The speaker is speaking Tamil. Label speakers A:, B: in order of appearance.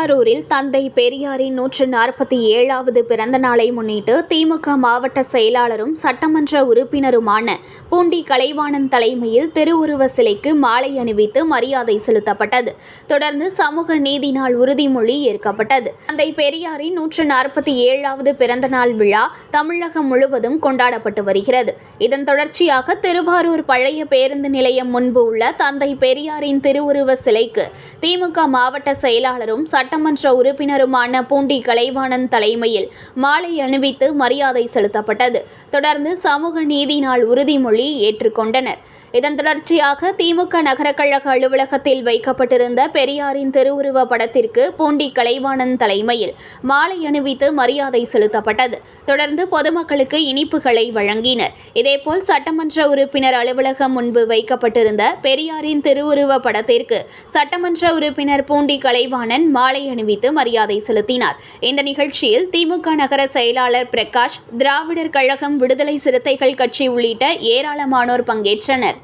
A: திருவாரூரில் தந்தை பெரியாரின் 147வது பிறந்த நாளை முன்னிட்டு திமுக மாவட்ட செயலாளரும் சட்டமன்ற உறுப்பினருமான பூண்டி கலைவாணன் தலைமையில் திருவுருவ சிலைக்கு மாலை அணிவித்து மரியாதை செலுத்தப்பட்டது. தொடர்ந்து சமூக நீதி நாள் உறுதிமொழி ஏற்கப்பட்டது. தந்தை பெரியாரின் 147வது பிறந்த நாள் விழா தமிழகம் முழுவதும் கொண்டாடப்பட்டு வருகிறது. இதன் தொடர்ச்சியாக திருவாரூர் பழைய பேருந்து நிலையம் முன்பு உள்ள தந்தை பெரியாரின் திருவுருவ சிலைக்கு திமுக மாவட்ட செயலாளரும் சட்டமன்ற உறுப்பினருமான பூண்டி கலைவாணன் தலைமையில் மாலை அணிவித்து மரியாதை செலுத்தப்பட்டது. தொடர்ந்து சமூக நீதி நாள் உறுதிமொழி ஏற்றுக்கொண்டனர். இதன் தொடர்ச்சியாக திமுக நகர கழக அலுவலகத்தில் வைக்கப்பட்டிருந்த பெரியாரின் திருவுருவ படத்திற்கு பூண்டி கலைவாணன் தலைமையில் மாலை அணிவித்து மரியாதை செலுத்தப்பட்டது. தொடர்ந்து பொதுமக்களுக்கு இனிப்புகளை வழங்கினர். இதேபோல் சட்டமன்ற உறுப்பினர் அலுவலகம் முன்பு வைக்கப்பட்டிருந்த பெரியாரின் திருவுருவ படத்திற்கு சட்டமன்ற உறுப்பினர் பூண்டி கலைவாணன் மாலை அணிவித்து மரியாதை செலுத்தினார். இந்த நிகழ்ச்சியில் திமுக நகர செயலாளர் பிரகாஷ், திராவிடர் கழகம், விடுதலை சிறுத்தைகள் கட்சி உள்ளிட்ட ஏராளமானோர் பங்கேற்றனர்.